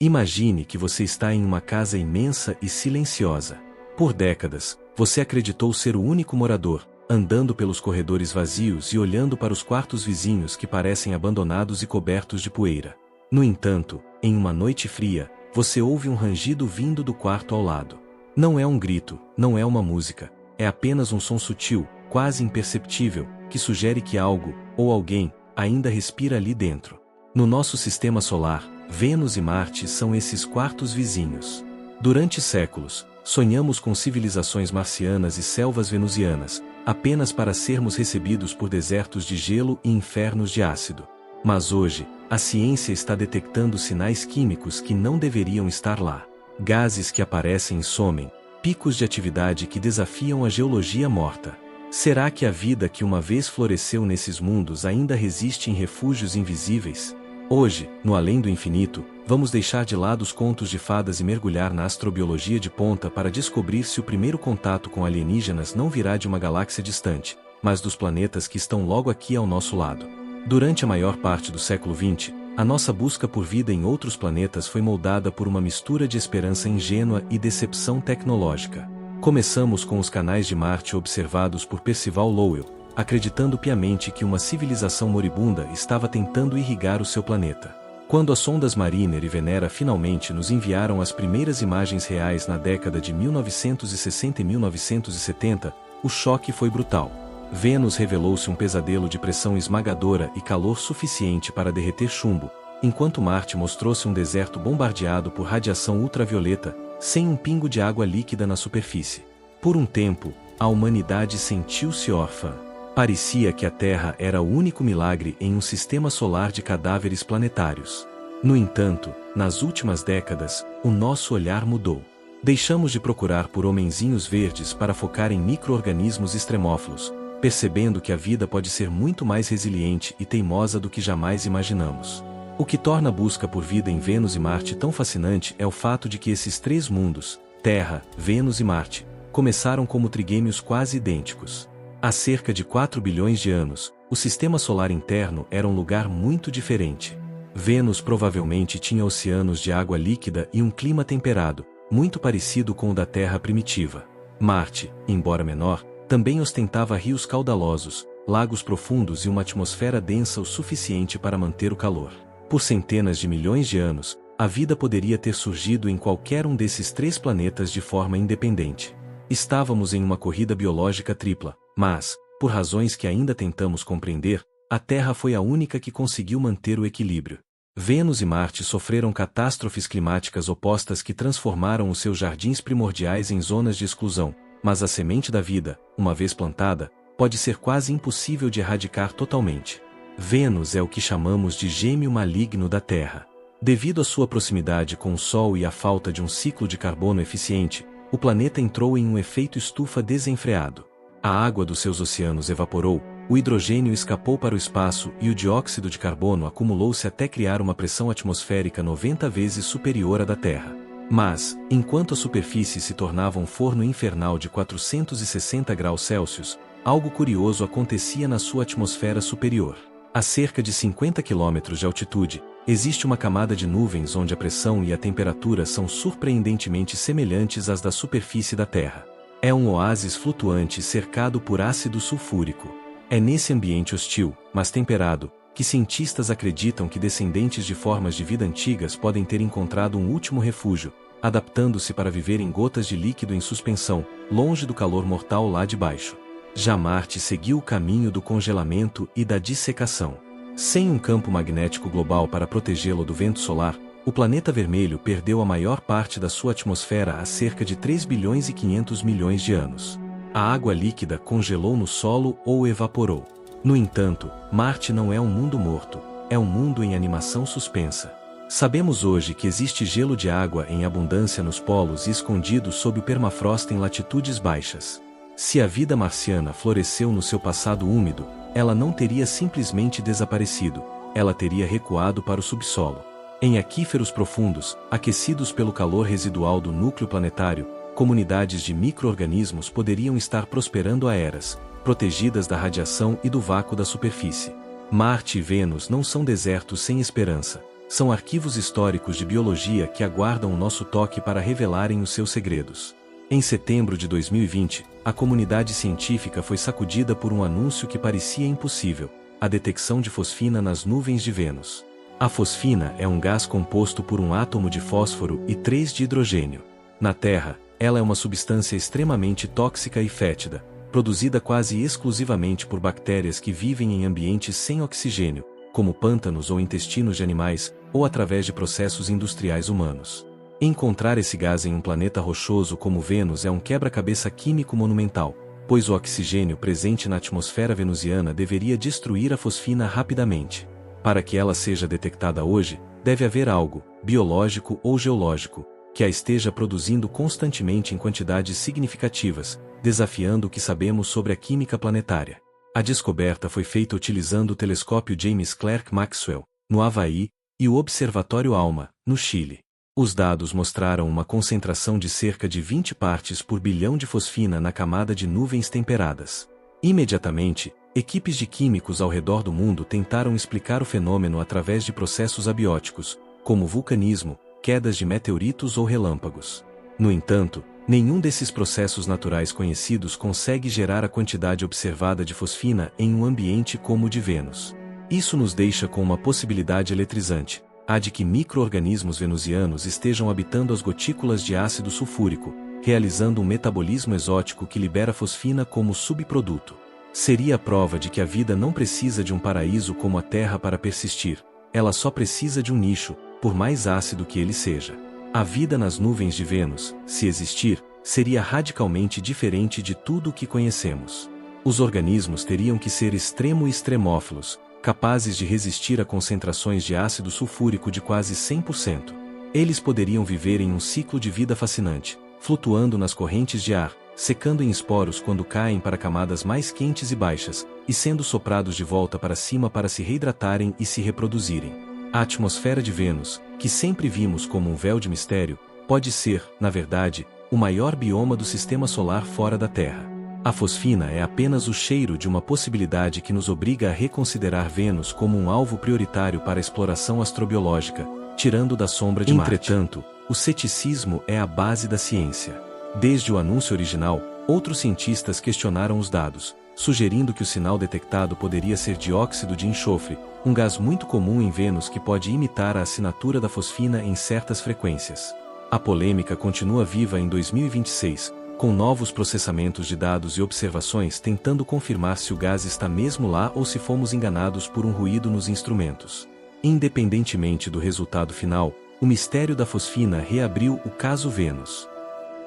Imagine que você está em uma casa imensa e silenciosa. Por décadas, você acreditou ser o único morador, andando pelos corredores vazios e olhando para os quartos vizinhos que parecem abandonados e cobertos de poeira. No entanto, em uma noite fria, você ouve um rangido vindo do quarto ao lado. Não é um grito, não é uma música, é apenas um som sutil, quase imperceptível, que sugere que algo, ou alguém, ainda respira ali dentro. No nosso sistema solar, Vênus e Marte são esses quartos vizinhos. Durante séculos, sonhamos com civilizações marcianas e selvas venusianas, apenas para sermos recebidos por desertos de gelo e infernos de ácido. Mas hoje, a ciência está detectando sinais químicos que não deveriam estar lá. Gases que aparecem e somem, picos de atividade que desafiam a geologia morta. Será que a vida que uma vez floresceu nesses mundos ainda resiste em refúgios invisíveis? Hoje, no Além do Infinito, vamos deixar de lado os contos de fadas e mergulhar na astrobiologia de ponta para descobrir se o primeiro contato com alienígenas não virá de uma galáxia distante, mas dos planetas que estão logo aqui ao nosso lado. Durante a maior parte do século XX, a nossa busca por vida em outros planetas foi moldada por uma mistura de esperança ingênua e decepção tecnológica. Começamos com os canais de Marte observados por Percival Lowell, acreditando piamente que uma civilização moribunda estava tentando irrigar o seu planeta. Quando as sondas Mariner e Venera finalmente nos enviaram as primeiras imagens reais na década de 1960 e 1970, o choque foi brutal. Vênus revelou-se um pesadelo de pressão esmagadora e calor suficiente para derreter chumbo, enquanto Marte mostrou-se um deserto bombardeado por radiação ultravioleta, sem um pingo de água líquida na superfície. Por um tempo, a humanidade sentiu-se órfã. Parecia que a Terra era o único milagre em um sistema solar de cadáveres planetários. No entanto, nas últimas décadas, o nosso olhar mudou. Deixamos de procurar por homenzinhos verdes para focar em micro-organismos extremófilos, percebendo que a vida pode ser muito mais resiliente e teimosa do que jamais imaginamos. O que torna a busca por vida em Vênus e Marte tão fascinante é o fato de que esses três mundos, Terra, Vênus e Marte, começaram como trigêmeos quase idênticos. Há cerca de 4 bilhões de anos, o sistema solar interno era um lugar muito diferente. Vênus provavelmente tinha oceanos de água líquida e um clima temperado, muito parecido com o da Terra primitiva. Marte, embora menor, também ostentava rios caudalosos, lagos profundos e uma atmosfera densa o suficiente para manter o calor. Por centenas de milhões de anos, a vida poderia ter surgido em qualquer um desses três planetas de forma independente. Estávamos em uma corrida biológica tripla, mas, por razões que ainda tentamos compreender, a Terra foi a única que conseguiu manter o equilíbrio. Vênus e Marte sofreram catástrofes climáticas opostas que transformaram os seus jardins primordiais em zonas de exclusão, mas a semente da vida, uma vez plantada, pode ser quase impossível de erradicar totalmente. Vênus é o que chamamos de gêmeo maligno da Terra. Devido à sua proximidade com o Sol e à falta de um ciclo de carbono eficiente, o planeta entrou em um efeito estufa desenfreado. A água dos seus oceanos evaporou, o hidrogênio escapou para o espaço e o dióxido de carbono acumulou-se até criar uma pressão atmosférica 90 vezes superior à da Terra. Mas, enquanto a superfície se tornava um forno infernal de 460 graus Celsius, algo curioso acontecia na sua atmosfera superior. A cerca de 50 km de altitude, existe uma camada de nuvens onde a pressão e a temperatura são surpreendentemente semelhantes às da superfície da Terra. É um oásis flutuante cercado por ácido sulfúrico. É nesse ambiente hostil, mas temperado, que cientistas acreditam que descendentes de formas de vida antigas podem ter encontrado um último refúgio, adaptando-se para viver em gotas de líquido em suspensão, longe do calor mortal lá de baixo. Já Marte seguiu o caminho do congelamento e da dissecação. Sem um campo magnético global para protegê-lo do vento solar, o planeta vermelho perdeu a maior parte da sua atmosfera há cerca de 3 bilhões e 500 milhões de anos. A água líquida congelou no solo ou evaporou. No entanto, Marte não é um mundo morto, é um mundo em animação suspensa. Sabemos hoje que existe gelo de água em abundância nos polos e escondido sob o permafrost em latitudes baixas. Se a vida marciana floresceu no seu passado úmido, ela não teria simplesmente desaparecido, ela teria recuado para o subsolo. Em aquíferos profundos, aquecidos pelo calor residual do núcleo planetário, comunidades de micro-organismos poderiam estar prosperando há eras, protegidas da radiação e do vácuo da superfície. Marte e Vênus não são desertos sem esperança, São arquivos históricos de biologia que aguardam o nosso toque para revelarem os seus segredos. Em setembro de 2020, a comunidade científica foi sacudida por um anúncio que parecia impossível: a detecção de fosfina nas nuvens de Vênus. A fosfina é um gás composto por um átomo de fósforo e 3 de hidrogênio. Na Terra, ela é uma substância extremamente tóxica e fétida, produzida quase exclusivamente por bactérias que vivem em ambientes sem oxigênio, como pântanos ou intestinos de animais, ou através de processos industriais humanos. Encontrar esse gás em um planeta rochoso como Vênus é um quebra-cabeça químico monumental, pois o oxigênio presente na atmosfera venusiana deveria destruir a fosfina rapidamente. Para que ela seja detectada hoje, deve haver algo, biológico ou geológico, que a esteja produzindo constantemente em quantidades significativas, desafiando o que sabemos sobre a química planetária. A descoberta foi feita utilizando o telescópio James Clerk Maxwell, no Havaí, e o Observatório ALMA, no Chile. Os dados mostraram uma concentração de cerca de 20 partes por bilhão de fosfina na camada de nuvens temperadas. Imediatamente, equipes de químicos ao redor do mundo tentaram explicar o fenômeno através de processos abióticos, como vulcanismo, quedas de meteoritos ou relâmpagos. No entanto, nenhum desses processos naturais conhecidos consegue gerar a quantidade observada de fosfina em um ambiente como o de Vênus. Isso nos deixa com uma possibilidade eletrizante: a de que micro-organismos venusianos estejam habitando as gotículas de ácido sulfúrico, realizando um metabolismo exótico que libera fosfina como subproduto. Seria a prova de que a vida não precisa de um paraíso como a Terra para persistir, ela só precisa de um nicho, por mais ácido que ele seja. A vida nas nuvens de Vênus, se existir, seria radicalmente diferente de tudo o que conhecemos. Os organismos teriam que ser extremo e extremófilos, capazes de resistir a concentrações de ácido sulfúrico de quase 100%. Eles poderiam viver em um ciclo de vida fascinante, flutuando nas correntes de ar, secando em esporos quando caem para camadas mais quentes e baixas, e sendo soprados de volta para cima para se reidratarem e se reproduzirem. A atmosfera de Vênus, que sempre vimos como um véu de mistério, pode ser, na verdade, o maior bioma do sistema solar fora da Terra. A fosfina é apenas o cheiro de uma possibilidade que nos obriga a reconsiderar Vênus como um alvo prioritário para a exploração astrobiológica, tirando da sombra de Marte. Entretanto, o ceticismo é a base da ciência. Desde o anúncio original, outros cientistas questionaram os dados, sugerindo que o sinal detectado poderia ser dióxido de enxofre, um gás muito comum em Vênus que pode imitar a assinatura da fosfina em certas frequências. A polêmica continua viva em 2026, com novos processamentos de dados e observações tentando confirmar se o gás está mesmo lá ou se fomos enganados por um ruído nos instrumentos. Independentemente do resultado final, o mistério da fosfina reabriu o caso Vênus.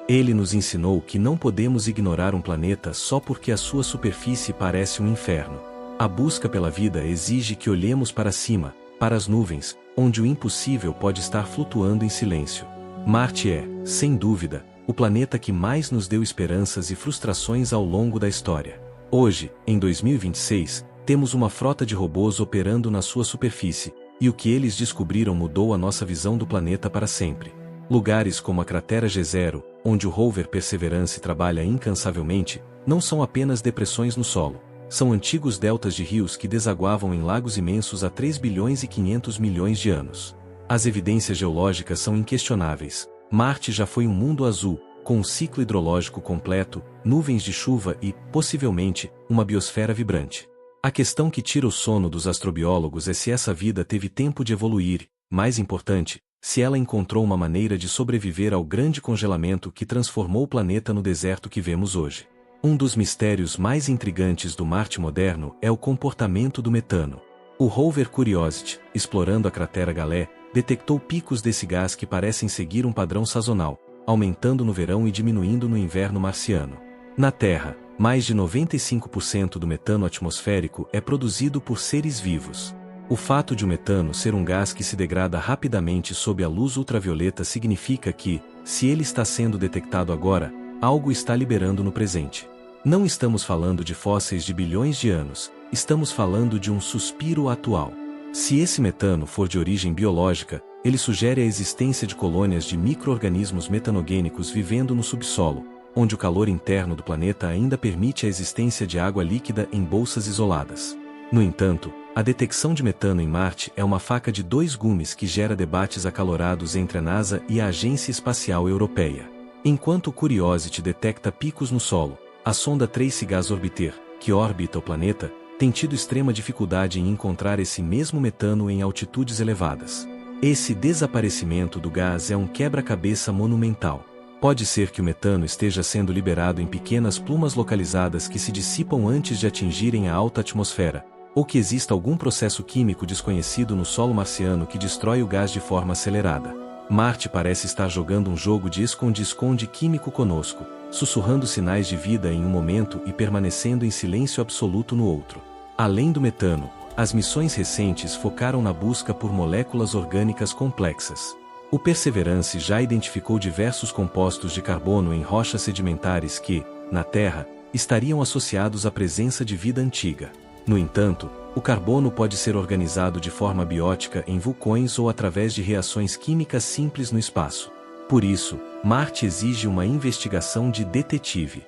Ele nos ensinou que não podemos ignorar um planeta só porque a sua superfície parece um inferno. A busca pela vida exige que olhemos para cima, para as nuvens, onde o impossível pode estar flutuando em silêncio. Marte é, sem dúvida, o planeta que mais nos deu esperanças e frustrações ao longo da história. Hoje, em 2026, temos uma frota de robôs operando na sua superfície, e o que eles descobriram mudou a nossa visão do planeta para sempre. Lugares como a cratera G0, onde o rover Perseverance trabalha incansavelmente, não são apenas depressões no solo, são antigos deltas de rios que desaguavam em lagos imensos há 3 bilhões e 500 milhões de anos. As evidências geológicas são inquestionáveis. Marte já foi um mundo azul, com um ciclo hidrológico completo, nuvens de chuva e, possivelmente, uma biosfera vibrante. A questão que tira o sono dos astrobiólogos é se essa vida teve tempo de evoluir, mais importante, se ela encontrou uma maneira de sobreviver ao grande congelamento que transformou o planeta no deserto que vemos hoje. Um dos mistérios mais intrigantes do Marte moderno é o comportamento do metano. O rover Curiosity, explorando a cratera Galé, detectou picos desse gás que parecem seguir um padrão sazonal, aumentando no verão e diminuindo no inverno marciano. Na Terra, mais de 95% do metano atmosférico é produzido por seres vivos. O fato de o metano ser um gás que se degrada rapidamente sob a luz ultravioleta significa que, se ele está sendo detectado agora, algo está liberando no presente. Não estamos falando de fósseis de bilhões de anos, estamos falando de um suspiro atual. Se esse metano for de origem biológica, ele sugere a existência de colônias de micro-organismos metanogênicos vivendo no subsolo, onde o calor interno do planeta ainda permite a existência de água líquida em bolsas isoladas. No entanto, A detecção de metano em Marte é uma faca de dois gumes que gera debates acalorados entre a NASA e a Agência Espacial Europeia. Enquanto o Curiosity detecta picos no solo, a sonda Trace Gas Orbiter, que orbita o planeta, tem tido extrema dificuldade em encontrar esse mesmo metano em altitudes elevadas. Esse desaparecimento do gás é um quebra-cabeça monumental. Pode ser que o metano esteja sendo liberado em pequenas plumas localizadas que se dissipam antes de atingirem a alta atmosfera, ou que exista algum processo químico desconhecido no solo marciano que destrói o gás de forma acelerada. Marte parece estar jogando um jogo de esconde-esconde químico conosco, sussurrando sinais de vida em um momento e permanecendo em silêncio absoluto no outro. Além do metano, as missões recentes focaram na busca por moléculas orgânicas complexas. O Perseverance já identificou diversos compostos de carbono em rochas sedimentares que, na Terra, estariam associados à presença de vida antiga. No entanto, o carbono pode ser organizado de forma biótica em vulcões ou através de reações químicas simples no espaço. Por isso, Marte exige uma investigação de detetive.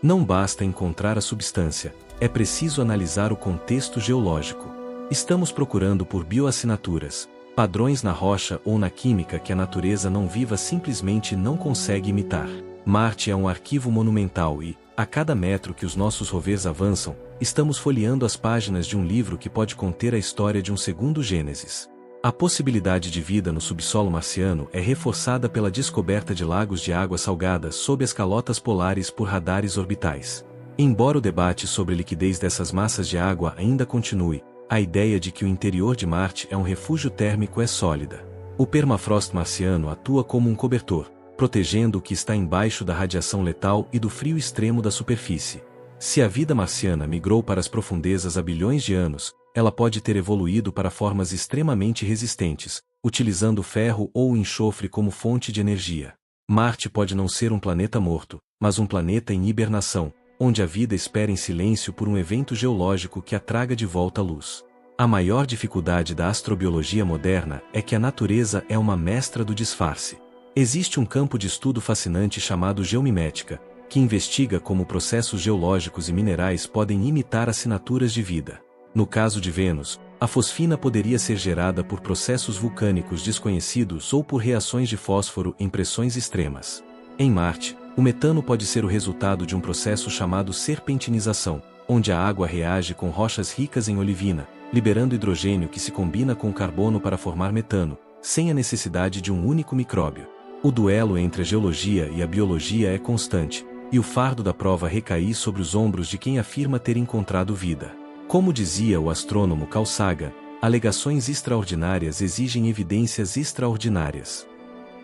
Não basta encontrar a substância, é preciso analisar o contexto geológico. Estamos procurando por bioassinaturas, padrões na rocha ou na química que a natureza não viva simplesmente não consegue imitar. Marte é um arquivo monumental e, a cada metro que os nossos rovers avançam, estamos folheando as páginas de um livro que pode conter a história de um segundo Gênesis. A possibilidade de vida no subsolo marciano é reforçada pela descoberta de lagos de água salgada sob as calotas polares por radares orbitais. Embora o debate sobre a liquidez dessas massas de água ainda continue, a ideia de que o interior de Marte é um refúgio térmico é sólida. O permafrost marciano atua como um cobertor, protegendo o que está embaixo da radiação letal e do frio extremo da superfície. Se a vida marciana migrou para as profundezas há bilhões de anos, ela pode ter evoluído para formas extremamente resistentes, utilizando ferro ou enxofre como fonte de energia. Marte pode não ser um planeta morto, mas um planeta em hibernação, onde a vida espera em silêncio por um evento geológico que a traga de volta à luz. A maior dificuldade da astrobiologia moderna é que a natureza é uma mestra do disfarce. Existe um campo de estudo fascinante chamado geomimética, que investiga como processos geológicos e minerais podem imitar assinaturas de vida. No caso de Vênus, a fosfina poderia ser gerada por processos vulcânicos desconhecidos ou por reações de fósforo em pressões extremas. Em Marte, o metano pode ser o resultado de um processo chamado serpentinização, onde a água reage com rochas ricas em olivina, liberando hidrogênio que se combina com o carbono para formar metano, sem a necessidade de um único micróbio. O duelo entre a geologia e a biologia é constante, e o fardo da prova recai sobre os ombros de quem afirma ter encontrado vida. Como dizia o astrônomo Carl Sagan, alegações extraordinárias exigem evidências extraordinárias.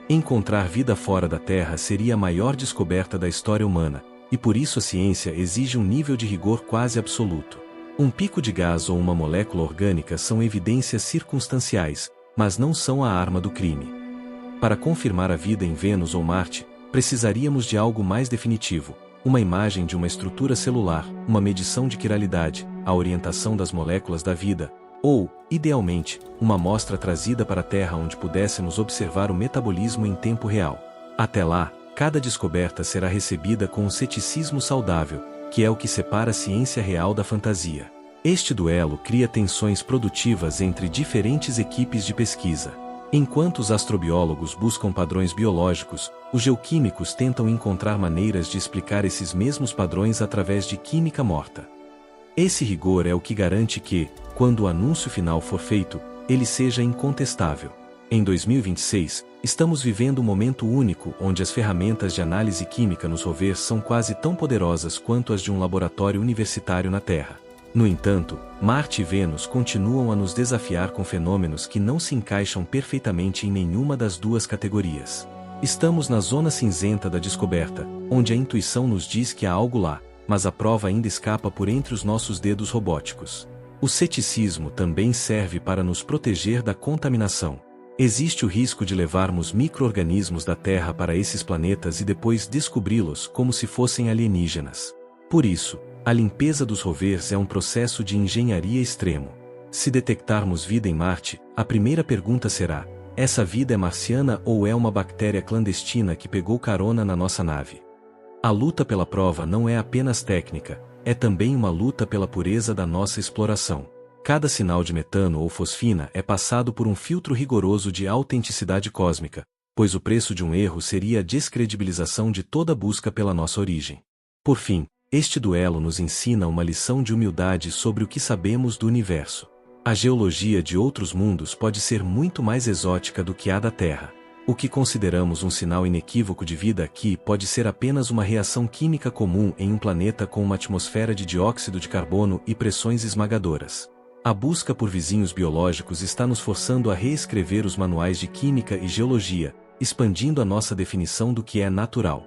Encontrar vida fora da Terra seria a maior descoberta da história humana, e por isso a ciência exige um nível de rigor quase absoluto. Um pico de gás ou uma molécula orgânica são evidências circunstanciais, mas não são a arma do crime. Para confirmar a vida em Vênus ou Marte, precisaríamos de algo mais definitivo, uma imagem de uma estrutura celular, uma medição de quiralidade, a orientação das moléculas da vida, ou, idealmente, uma amostra trazida para a Terra onde pudéssemos observar o metabolismo em tempo real. Até lá, cada descoberta será recebida com um ceticismo saudável, que é o que separa a ciência real da fantasia. Este duelo cria tensões produtivas entre diferentes equipes de pesquisa. Enquanto os astrobiólogos buscam padrões biológicos, os geoquímicos tentam encontrar maneiras de explicar esses mesmos padrões através de química morta. Esse rigor é o que garante que, quando o anúncio final for feito, ele seja incontestável. Em 2026, estamos vivendo um momento único onde as ferramentas de análise química nos rovers são quase tão poderosas quanto as de um laboratório universitário na Terra. No entanto, Marte e Vênus continuam a nos desafiar com fenômenos que não se encaixam perfeitamente em nenhuma das duas categorias. Estamos na zona cinzenta da descoberta, onde a intuição nos diz que há algo lá, mas a prova ainda escapa por entre os nossos dedos robóticos. O ceticismo também serve para nos proteger da contaminação. Existe o risco de levarmos micro-organismos da Terra para esses planetas e depois descobri-los como se fossem alienígenas. Por isso, a limpeza dos rovers é um processo de engenharia extremo. Se detectarmos vida em Marte, a primeira pergunta será: essa vida é marciana ou é uma bactéria clandestina que pegou carona na nossa nave? A luta pela prova não é apenas técnica, é também uma luta pela pureza da nossa exploração. Cada sinal de metano ou fosfina é passado por um filtro rigoroso de autenticidade cósmica, pois o preço de um erro seria a descredibilização de toda busca pela nossa origem. Por fim, este duelo nos ensina uma lição de humildade sobre o que sabemos do universo. A geologia de outros mundos pode ser muito mais exótica do que a da Terra. O que consideramos um sinal inequívoco de vida aqui pode ser apenas uma reação química comum em um planeta com uma atmosfera de dióxido de carbono e pressões esmagadoras. A busca por vizinhos biológicos está nos forçando a reescrever os manuais de química e geologia, expandindo a nossa definição do que é natural.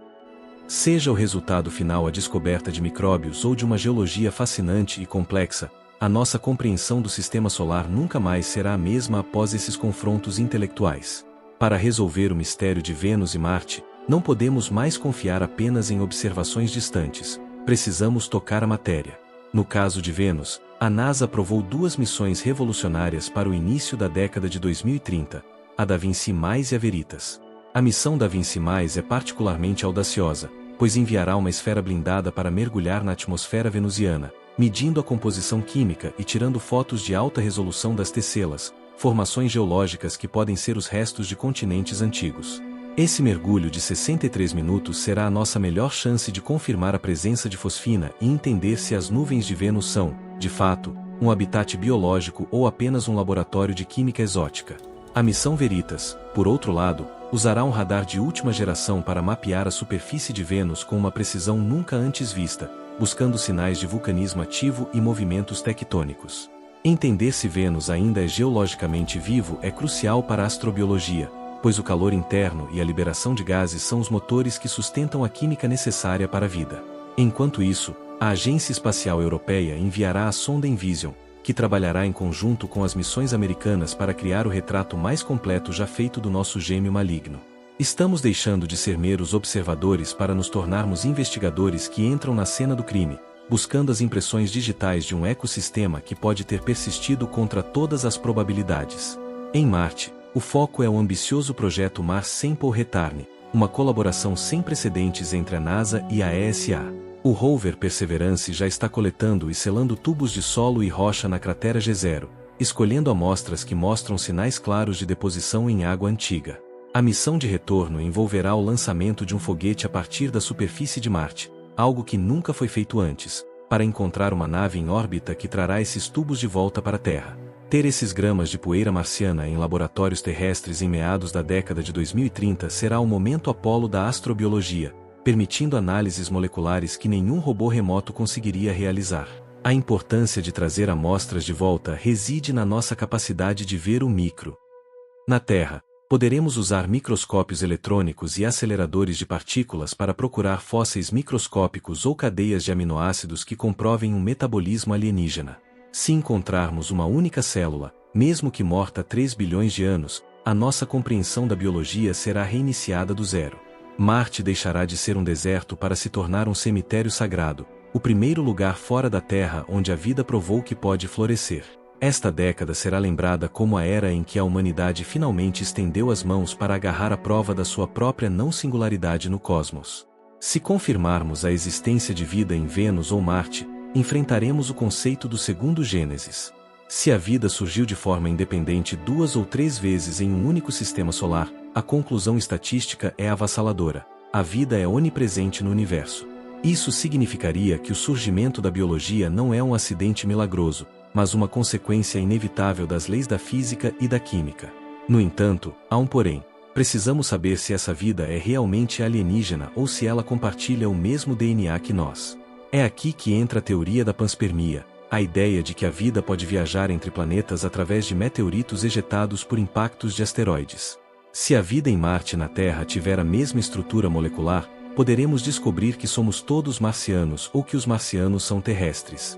Seja o resultado final a descoberta de micróbios ou de uma geologia fascinante e complexa, a nossa compreensão do sistema solar nunca mais será a mesma após esses confrontos intelectuais. Para resolver o mistério de Vênus e Marte, não podemos mais confiar apenas em observações distantes, precisamos tocar a matéria. No caso de Vênus, a NASA aprovou 2 missões revolucionárias para o início da década de 2030, a Da Vinci e a Veritas. A missão Da Vinci é particularmente audaciosa, pois enviará uma esfera blindada para mergulhar na atmosfera venusiana, medindo a composição química e tirando fotos de alta resolução das tecelas, formações geológicas que podem ser os restos de continentes antigos. Esse mergulho de 63 minutos será a nossa melhor chance de confirmar a presença de fosfina e entender se as nuvens de Vênus são, de fato, um habitat biológico ou apenas um laboratório de química exótica. A missão Veritas, por outro lado, usará um radar de última geração para mapear a superfície de Vênus com uma precisão nunca antes vista, buscando sinais de vulcanismo ativo e movimentos tectônicos. Entender se Vênus ainda é geologicamente vivo é crucial para a astrobiologia, pois o calor interno e a liberação de gases são os motores que sustentam a química necessária para a vida. Enquanto isso, a Agência Espacial Europeia enviará a sonda Envision, que trabalhará em conjunto com as missões americanas para criar o retrato mais completo já feito do nosso gêmeo maligno. Estamos deixando de ser meros observadores para nos tornarmos investigadores que entram na cena do crime, buscando as impressões digitais de um ecossistema que pode ter persistido contra todas as probabilidades. Em Marte, o foco é o ambicioso projeto Mars Sample Return, uma colaboração sem precedentes entre a NASA e a ESA. O rover Perseverance já está coletando e selando tubos de solo e rocha na cratera G0, escolhendo amostras que mostram sinais claros de deposição em água antiga. A missão de retorno envolverá o lançamento de um foguete a partir da superfície de Marte, algo que nunca foi feito antes, para encontrar uma nave em órbita que trará esses tubos de volta para a Terra. Ter esses gramas de poeira marciana em laboratórios terrestres em meados da década de 2030 será o momento Apolo da astrobiologia, permitindo análises moleculares que nenhum robô remoto conseguiria realizar. A importância de trazer amostras de volta reside na nossa capacidade de ver o micro. Na Terra, poderemos usar microscópios eletrônicos e aceleradores de partículas para procurar fósseis microscópicos ou cadeias de aminoácidos que comprovem um metabolismo alienígena. Se encontrarmos uma única célula, mesmo que morta há 3 bilhões de anos, a nossa compreensão da biologia será reiniciada do zero. Marte deixará de ser um deserto para se tornar um cemitério sagrado, o primeiro lugar fora da Terra onde a vida provou que pode florescer. Esta década será lembrada como a era em que a humanidade finalmente estendeu as mãos para agarrar a prova da sua própria não-singularidade no cosmos. Se confirmarmos a existência de vida em Vênus ou Marte, enfrentaremos o conceito do segundo Gênesis. Se a vida surgiu de forma independente 2 ou 3 vezes em um único sistema solar, a conclusão estatística é avassaladora: a vida é onipresente no universo. Isso significaria que o surgimento da biologia não é um acidente milagroso, mas uma consequência inevitável das leis da física e da química. No entanto, há um porém: precisamos saber se essa vida é realmente alienígena ou se ela compartilha o mesmo DNA que nós. É aqui que entra a teoria da panspermia, a ideia de que a vida pode viajar entre planetas através de meteoritos ejetados por impactos de asteroides. Se a vida em Marte e na Terra tiver a mesma estrutura molecular, poderemos descobrir que somos todos marcianos ou que os marcianos são terrestres.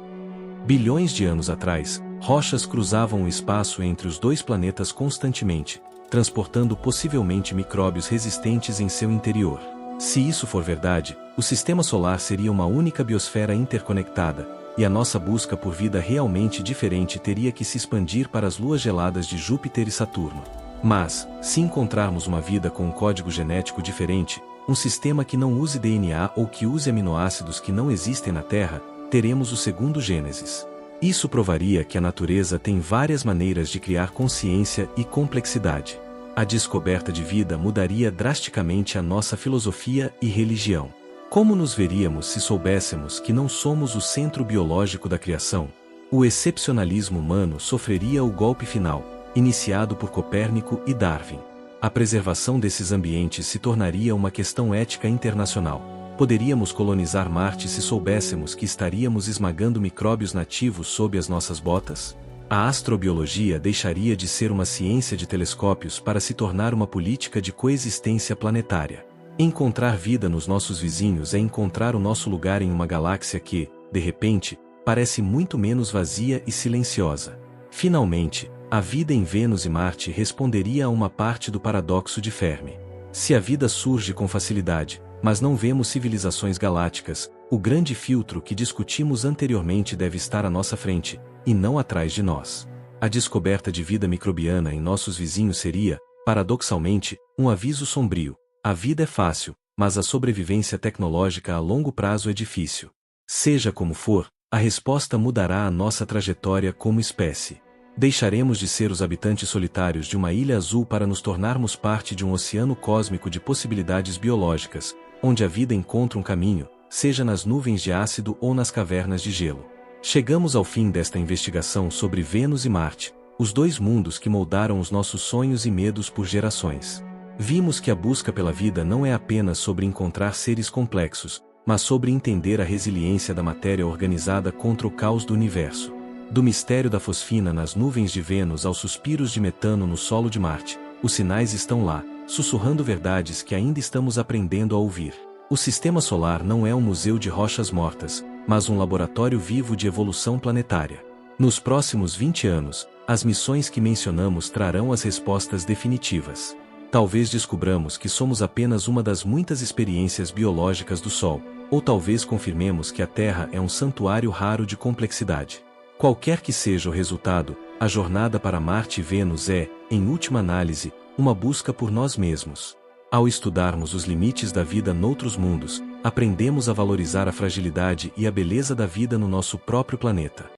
Bilhões de anos atrás, rochas cruzavam o espaço entre os 2 planetas constantemente, transportando possivelmente micróbios resistentes em seu interior. Se isso for verdade, o sistema solar seria uma única biosfera interconectada, e a nossa busca por vida realmente diferente teria que se expandir para as luas geladas de Júpiter e Saturno. Mas, se encontrarmos uma vida com um código genético diferente, um sistema que não use DNA ou que use aminoácidos que não existem na Terra, teremos o segundo Gênesis. Isso provaria que a natureza tem várias maneiras de criar consciência e complexidade. A descoberta de vida mudaria drasticamente a nossa filosofia e religião. Como nos veríamos se soubéssemos que não somos o centro biológico da criação? O excepcionalismo humano sofreria o golpe final, iniciado por Copérnico e Darwin. A preservação desses ambientes se tornaria uma questão ética internacional. Poderíamos colonizar Marte se soubéssemos que estaríamos esmagando micróbios nativos sob as nossas botas? A astrobiologia deixaria de ser uma ciência de telescópios para se tornar uma política de coexistência planetária. Encontrar vida nos nossos vizinhos é encontrar o nosso lugar em uma galáxia que, de repente, parece muito menos vazia e silenciosa. Finalmente, a vida em Vênus e Marte responderia a uma parte do paradoxo de Fermi. Se a vida surge com facilidade, mas não vemos civilizações galácticas, o grande filtro que discutimos anteriormente deve estar à nossa frente, e não atrás de nós. A descoberta de vida microbiana em nossos vizinhos seria, paradoxalmente, um aviso sombrio. A vida é fácil, mas a sobrevivência tecnológica a longo prazo é difícil. Seja como for, a resposta mudará a nossa trajetória como espécie. Deixaremos de ser os habitantes solitários de uma ilha azul para nos tornarmos parte de um oceano cósmico de possibilidades biológicas, onde a vida encontra um caminho, seja nas nuvens de ácido ou nas cavernas de gelo. Chegamos ao fim desta investigação sobre Vênus e Marte, os dois mundos que moldaram os nossos sonhos e medos por gerações. Vimos que a busca pela vida não é apenas sobre encontrar seres complexos, mas sobre entender a resiliência da matéria organizada contra o caos do universo. Do mistério da fosfina nas nuvens de Vênus aos suspiros de metano no solo de Marte, os sinais estão lá, sussurrando verdades que ainda estamos aprendendo a ouvir. O Sistema Solar não é um museu de rochas mortas, mas um laboratório vivo de evolução planetária. Nos próximos 20 anos, as missões que mencionamos trarão as respostas definitivas. Talvez descubramos que somos apenas uma das muitas experiências biológicas do Sol, ou talvez confirmemos que a Terra é um santuário raro de complexidade. Qualquer que seja o resultado, a jornada para Marte e Vênus é, em última análise, uma busca por nós mesmos. Ao estudarmos os limites da vida noutros mundos, aprendemos a valorizar a fragilidade e a beleza da vida no nosso próprio planeta.